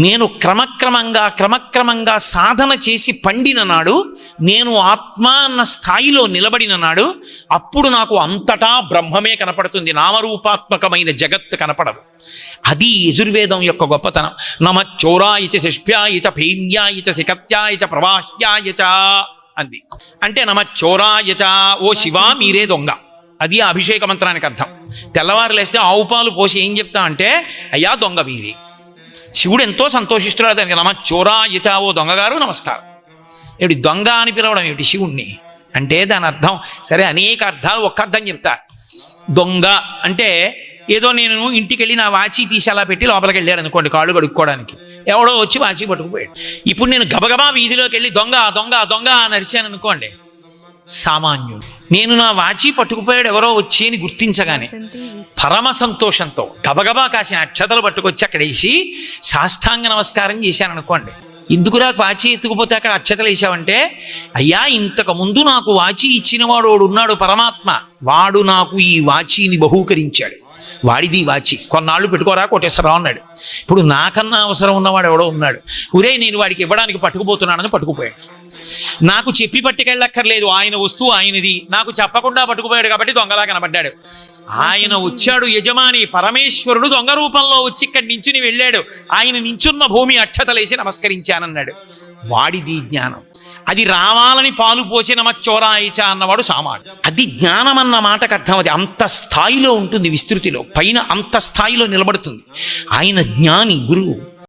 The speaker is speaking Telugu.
నేను క్రమక్రమంగా సాధన చేసి పండిన నాడు, నేను ఆత్మ అన్న స్థాయిలో నిలబడిన నాడు, అప్పుడు నాకు అంతటా బ్రహ్మమే కనపడుతుంది, నామరూపాత్మకమైన జగత్తు కనపడదు. అది యజుర్వేదం యొక్క గొప్పతనం. నమచ్చోరాయ చ శిష్ప్యాయ చ భైమ్యాయ చ శిఖత్యాయ చ ప్రవాహ్యాయ చ అంది. అంటే నమచ్చోరాయ చ, ఓ శివ మీరే దొంగ, అది ఆ అభిషేక మంత్రానికి అర్థం. తెల్లవారు లేస్తే ఆవు పాలు పోసి ఏం చెప్తా అంటే, అయ్యా దొంగ మీరే. శివుడు ఎంతో సంతోషిస్తున్నాడు దానికి. నమచ్చోరాయ చ, ఓ దొంగగారు నమస్కారం. ఏమిటి దొంగ అని పిలవడం ఏమిటి శివుణ్ణి అంటే? దాని అర్థం సరే అనేక అర్థాలు, ఒక్క అర్థం చెప్తా. దొంగ అంటే ఏదో నేను ఇంటికి వెళ్ళి నా వాచి తీసి అలా పెట్టి లోపలికి వెళ్ళాడు అనుకోండి కాళ్ళు కడుక్కోవడానికి, ఎవడో వచ్చి వాచి పట్టుకుపోయాడు. ఇప్పుడు నేను గబగబా వీధిలోకి వెళ్ళి దొంగ దొంగ దొంగ అని అరిచాను అనుకోండి, సామాన్యుడు. నేను నా వాచి పట్టుకుపోయాడు ఎవరో వచ్చి అని గుర్తించగానే పరమ సంతోషంతో గబగబా కాసిన అక్షతలు పట్టుకొచ్చి అక్కడ వేసి సాష్టాంగ నమస్కారం చేశాను అనుకోండి. ఎందుకురా వాచి ఎత్తుకుపోతే అక్కడ అక్షతలు వేసావంటే, అయ్యా ఇంతకు ముందు నాకు వాచి ఇచ్చినవాడు వాడు ఉన్నాడు పరమాత్మ, వాడు నాకు ఈ వాచీని బహూకరించాడు, వాడిది వాచి, కొన్నాళ్ళు పెట్టుకోరా కోటేశ్వరరావు అన్నాడు. ఇప్పుడు నాకన్నా అవసరం ఉన్నవాడు ఎవడో ఉన్నాడు, ఒరే నేను వాడికి ఇవ్వడానికి పట్టుకుపోతున్నానని పట్టుకుపోయాడు. నాకు చెప్పి పట్టుకెళ్ళక్కర్లేదు, ఆయన వస్తువు ఆయనది, నాకు చెప్పకుండా పట్టుకుపోయాడు కాబట్టి దొంగలా కనబడ్డాడు. ఆయన వచ్చాడు యజమాని పరమేశ్వరుడు దొంగ రూపంలో వచ్చి ఇక్కడి నించుని వెళ్ళాడు, ఆయన నించున్న భూమి అక్షతలేసి నమస్కరించానన్నాడు. వాడిది జ్ఞానం. అది రావాలని పాలు పోసి నమచ్చోరాయిచ అన్నవాడు సామాడు. అది జ్ఞానం అన్న మాటకు అర్థం. అది అంత స్థాయిలో ఉంటుంది, విస్తృతిలో, పైన అంత స్థాయిలో నిలబడుతుంది. ఆయన జ్ఞాని గురువు.